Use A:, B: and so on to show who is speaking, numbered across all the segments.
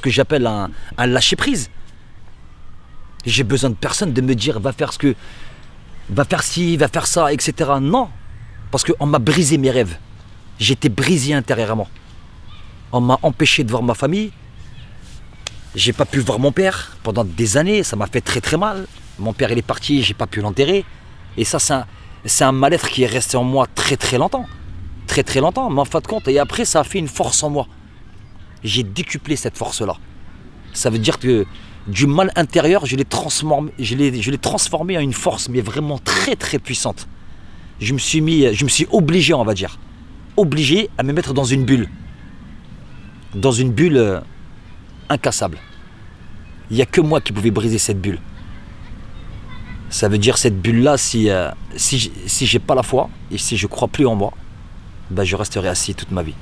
A: que j'appelle un lâcher-prise. J'ai besoin de personne de me dire va faire ci, va faire ça, etc. Non, parce qu'on m'a brisé mes rêves. J'étais brisé intérieurement. On m'a empêché de voir ma famille. J'ai pas pu voir mon père pendant des années. Ça m'a fait très très mal. Mon père il est parti, j'ai pas pu l'enterrer. Et ça c'est un mal-être qui est resté en moi très très longtemps. Très très longtemps, mais en fin de compte. Et après ça a fait une force en moi. J'ai décuplé cette force-là. Ça veut dire que du mal intérieur, je l'ai transformé en une force, mais vraiment très très puissante. Je me suis obligé, on va dire, obligé à me mettre dans une bulle. Dans une bulle incassable. Il n'y a que moi qui pouvais briser cette bulle. Ça veut dire cette bulle-là, si j'ai pas la foi, et si je crois plus en moi, ben je resterai assis toute ma vie.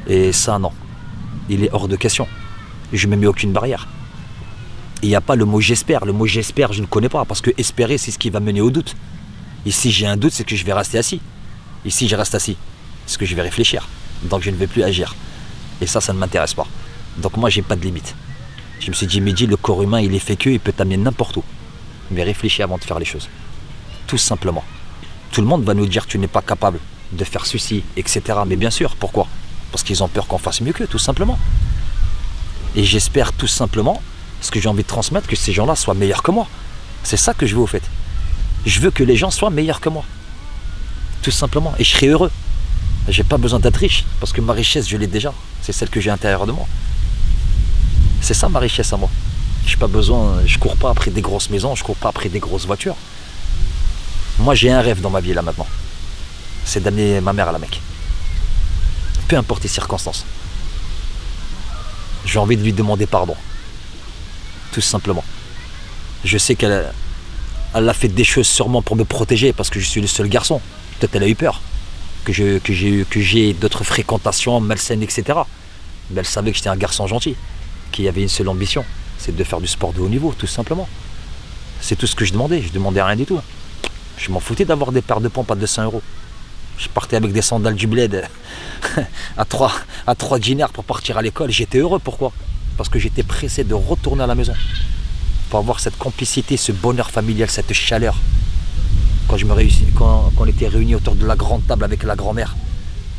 A: Et ça, non. Il est hors de question. Je ne me mets aucune barrière. Il n'y a pas le mot j'espère. Le mot j'espère, je ne connais pas. Parce que espérer, c'est ce qui va mener au doute. Et si j'ai un doute, c'est que je vais rester assis. Et si je reste assis, c'est que je vais réfléchir. Donc je ne vais plus agir. Et ça ne m'intéresse pas. Donc moi, j'ai pas de limite. Je me suis dit, Mehdi, le corps humain, il est fait que, il peut t'amener n'importe où. Mais réfléchis avant de faire les choses. Tout simplement. Tout le monde va nous dire que tu n'es pas capable de faire ceci, etc. Mais bien sûr, pourquoi ? Parce qu'ils ont peur qu'on fasse mieux qu'eux, tout simplement. Et j'espère tout simplement, ce que j'ai envie de transmettre, que ces gens-là soient meilleurs que moi. C'est ça que je veux au fait. Je veux que les gens soient meilleurs que moi. Tout simplement. Et je serai heureux. J'ai pas besoin d'être riche, parce que ma richesse, je l'ai déjà. C'est celle que j'ai à l'intérieur de moi. C'est ça ma richesse à moi. Je cours pas après des grosses maisons, je cours pas après des grosses voitures. Moi, j'ai un rêve dans ma vie là maintenant. C'est d'amener ma mère à la Mecque. Peu importe les circonstances. J'ai envie de lui demander pardon. Tout simplement. Je sais qu'elle a fait des choses sûrement pour me protéger parce que je suis le seul garçon. Peut-être elle a eu peur que j'ai d'autres fréquentations malsaines, etc. Mais elle savait que j'étais un garçon gentil, qui avait une seule ambition, c'est de faire du sport de haut niveau, tout simplement. C'est tout ce que je demandais rien du tout. Je m'en foutais d'avoir des paires de pompes à 200 €. Je partais avec des sandales du bled à 3 dinars pour partir à l'école. J'étais heureux, pourquoi ? Parce que j'étais pressé de retourner à la maison. Pour avoir cette complicité, ce bonheur familial, cette chaleur. Quand on était réunis autour de la grande table avec la grand-mère,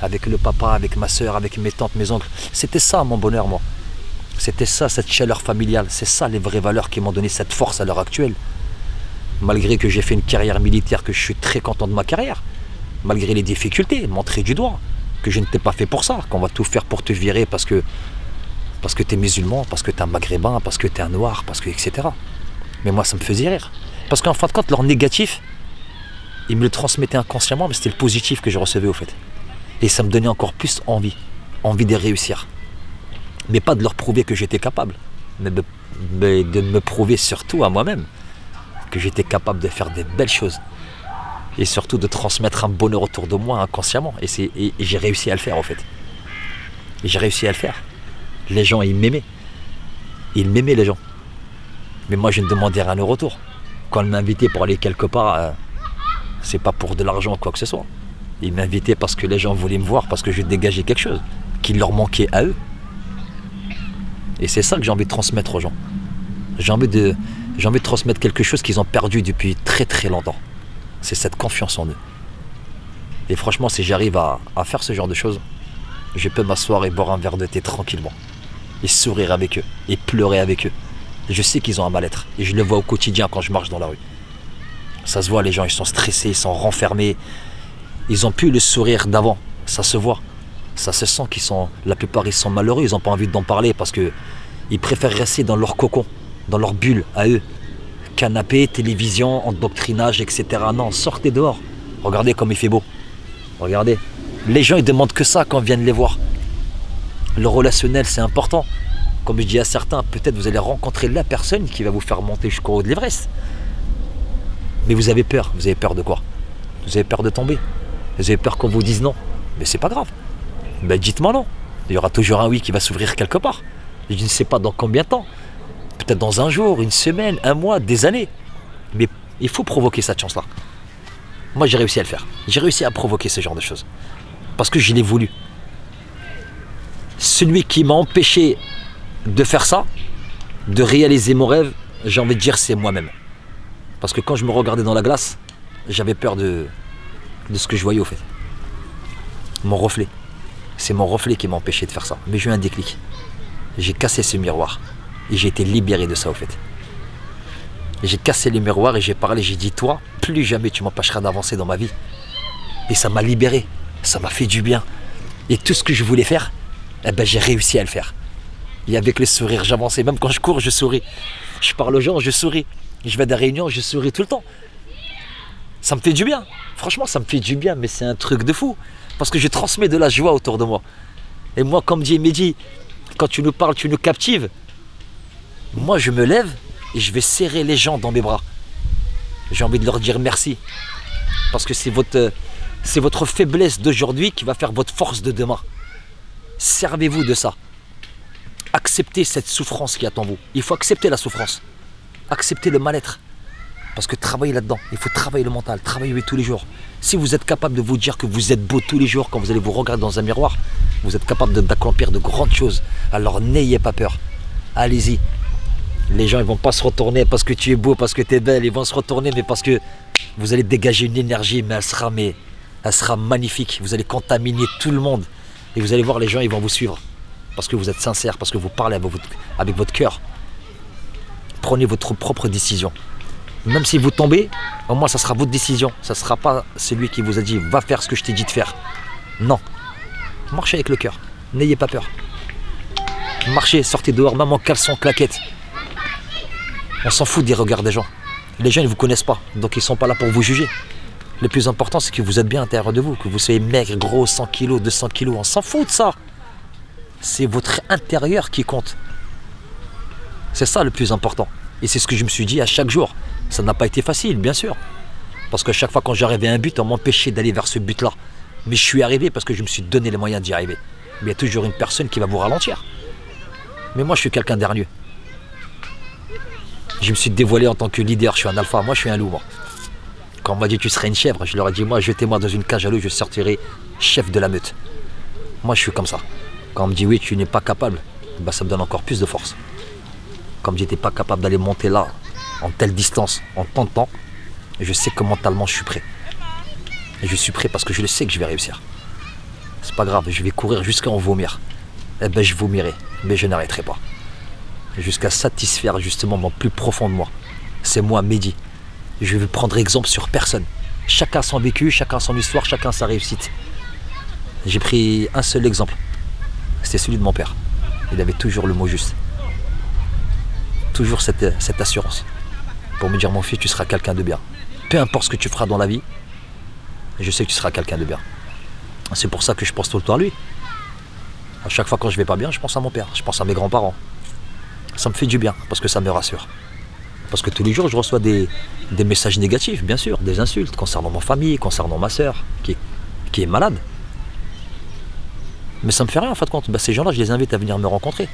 A: avec le papa, avec ma soeur, avec mes tantes, mes oncles. C'était ça mon bonheur, moi. C'était ça, cette chaleur familiale. C'est ça les vraies valeurs qui m'ont donné cette force à l'heure actuelle. Malgré que j'ai fait une carrière militaire, que je suis très content de ma carrière. Malgré les difficultés, montrer du doigt, que je ne t'ai pas fait pour ça, qu'on va tout faire pour te virer parce que tu es musulman, parce que tu es un maghrébin, parce que tu es un noir, parce que etc. Mais moi, ça me faisait rire. Parce qu'en fin de compte, leur négatif, ils me le transmettaient inconsciemment, mais c'était le positif que je recevais au fait. Et ça me donnait encore plus envie de réussir. Mais pas de leur prouver que j'étais capable, mais de me prouver surtout à moi-même que j'étais capable de faire des belles choses. Et surtout de transmettre un bonheur autour de moi inconsciemment. Et j'ai réussi à le faire en fait. Et j'ai réussi à le faire. Les gens, ils m'aimaient. Ils m'aimaient les gens. Mais moi, je ne demandais rien au retour. Quand ils m'invitaient pour aller quelque part, c'est pas pour de l'argent ou quoi que ce soit. Ils m'invitaient parce que les gens voulaient me voir, parce que je dégageais quelque chose qui leur manquait à eux. Et c'est ça que j'ai envie de transmettre aux gens. J'ai envie de transmettre quelque chose qu'ils ont perdu depuis très très longtemps. C'est cette confiance en eux. Et franchement, si j'arrive à faire ce genre de choses, je peux m'asseoir et boire un verre de thé tranquillement. Et sourire avec eux. Et pleurer avec eux. Je sais qu'ils ont un mal-être. Et je le vois au quotidien quand je marche dans la rue. Ça se voit, les gens, ils sont stressés, ils sont renfermés. Ils n'ont plus le sourire d'avant. Ça se voit. Ça se sent la plupart, ils sont malheureux. Ils n'ont pas envie d'en parler parce qu'ils préfèrent rester dans leur cocon, dans leur bulle, à eux. Canapé, télévision, endoctrinage, etc. Non, sortez dehors. Regardez comme il fait beau. Regardez. Les gens, ils demandent que ça quand on vient les voir. Le relationnel, c'est important. Comme je dis à certains, peut-être vous allez rencontrer la personne qui va vous faire monter jusqu'au haut de l'Everest. Mais vous avez peur. Vous avez peur de quoi ? Vous avez peur de tomber. Vous avez peur qu'on vous dise non. Mais c'est pas grave. Ben dites-moi non. Il y aura toujours un oui qui va s'ouvrir quelque part. Je ne sais pas dans combien de temps. Peut-être dans un jour, une semaine, un mois, des années. Mais il faut provoquer cette chance-là. Moi, j'ai réussi à le faire. J'ai réussi à provoquer ce genre de choses. Parce que je l'ai voulu. Celui qui m'a empêché de faire ça, de réaliser mon rêve, j'ai envie de dire c'est moi-même. Parce que quand je me regardais dans la glace, j'avais peur de ce que je voyais au fait. Mon reflet. C'est mon reflet qui m'a empêché de faire ça. Mais j'ai eu un déclic. J'ai cassé ce miroir. Et j'ai été libéré de ça au fait. Et j'ai cassé les miroirs et j'ai parlé, j'ai dit toi, plus jamais tu m'empêcheras d'avancer dans ma vie. Et ça m'a libéré. Ça m'a fait du bien. Et tout ce que je voulais faire, eh ben, j'ai réussi à le faire. Et avec le sourire, j'avançais. Même quand je cours, je souris. Je parle aux gens, je souris. Je vais à des réunions, je souris tout le temps. Ça me fait du bien. Franchement, ça me fait du bien, mais c'est un truc de fou. Parce que je transmets de la joie autour de moi. Et moi, comme dit Mehdi, quand tu nous parles, tu nous captives. Moi, je me lève et je vais serrer les gens dans mes bras. J'ai envie de leur dire merci. Parce que c'est votre faiblesse d'aujourd'hui qui va faire votre force de demain. Servez-vous de ça. Acceptez cette souffrance qui attend vous. Il faut accepter la souffrance. Accepter le mal-être. Parce que travailler là-dedans, il faut travailler le mental, travailler tous les jours. Si vous êtes capable de vous dire que vous êtes beau tous les jours quand vous allez vous regarder dans un miroir, vous êtes capable d'accomplir de grandes choses. Alors n'ayez pas peur. Allez-y. Les gens ne vont pas se retourner parce que tu es beau, parce que tu es belle. Ils vont se retourner, mais parce que vous allez dégager une énergie, mais elle sera magnifique. Vous allez contaminer tout le monde. Et vous allez voir, les gens, ils vont vous suivre. Parce que vous êtes sincère, parce que vous parlez avec votre cœur. Prenez votre propre décision. Même si vous tombez, au moins ça sera votre décision. Ça ne sera pas celui qui vous a dit va faire ce que je t'ai dit de faire. Non. Marchez avec le cœur. N'ayez pas peur. Marchez, sortez dehors, même en caleçon, claquette. On s'en fout des regards des gens. Les gens ne vous connaissent pas, donc ils ne sont pas là pour vous juger. Le plus important, c'est que vous êtes bien à l'intérieur de vous, que vous soyez maigre, gros, 100 kilos, 200 kilos. On s'en fout de ça. C'est votre intérieur qui compte. C'est ça le plus important. Et c'est ce que je me suis dit à chaque jour. Ça n'a pas été facile, bien sûr. Parce que chaque fois quand j'arrivais à un but, on m'empêchait d'aller vers ce but-là. Mais je suis arrivé parce que je me suis donné les moyens d'y arriver. Mais il y a toujours une personne qui va vous ralentir. Mais moi, je suis quelqu'un d'hargneux. Je me suis dévoilé en tant que leader. Je suis un alpha. Moi, je suis un loup, moi. Quand on m'a dit tu serais une chèvre, je leur ai dit moi, jetez-moi dans une cage à loup, je sortirai chef de la meute. Moi, je suis comme ça. Quand on me dit oui, tu n'es pas capable, bah, ça me donne encore plus de force. Comme j'étais pas capable d'aller monter là, en telle distance, en tant de temps, je sais que mentalement je suis prêt. Et je suis prêt parce que je le sais que je vais réussir. C'est pas grave, je vais courir jusqu'à en vomir. Eh ben je vomirai, mais je n'arrêterai pas. Jusqu'à satisfaire justement mon plus profond de moi. C'est moi, Mehdi. Je vais prendre exemple sur personne. Chacun son vécu, chacun son histoire, chacun sa réussite. J'ai pris un seul exemple. C'était celui de mon père. Il avait toujours le mot juste. Toujours cette assurance. Pour me dire mon fils, tu seras quelqu'un de bien. Peu importe ce que tu feras dans la vie, je sais que tu seras quelqu'un de bien. C'est pour ça que je pense tout le temps à lui. À chaque fois quand je vais pas bien, je pense à mon père, je pense à mes grands-parents. Ça me fait du bien parce que ça me rassure. Parce que tous les jours, je reçois des messages négatifs, bien sûr, des insultes concernant ma famille, concernant ma sœur, qui est malade. Mais ça me fait rien en fin de compte. Bah, ces gens-là, je les invite à venir me rencontrer.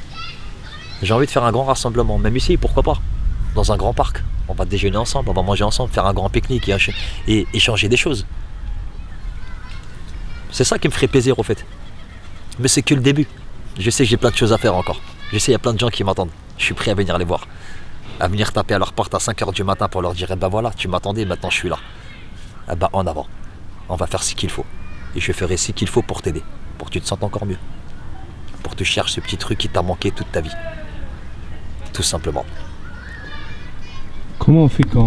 A: J'ai envie de faire un grand rassemblement, même ici, pourquoi pas. Dans un grand parc. On va déjeuner ensemble, on va manger ensemble, faire un grand pique-nique et échanger des choses. C'est ça qui me ferait plaisir au fait. Mais c'est que le début. Je sais que j'ai plein de choses à faire encore. Je sais qu'il y a plein de gens qui m'attendent. Je suis prêt à venir les voir. À venir taper à leur porte à 5h du matin pour leur dire eh ben voilà, tu m'attendais, maintenant je suis là. Eh ben en avant. On va faire ce qu'il faut. Et je ferai ce qu'il faut pour t'aider. Pour que tu te sentes encore mieux. Pour te chercher ce petit truc qui t'a manqué toute ta vie. Tout simplement.
B: Comment on fait quand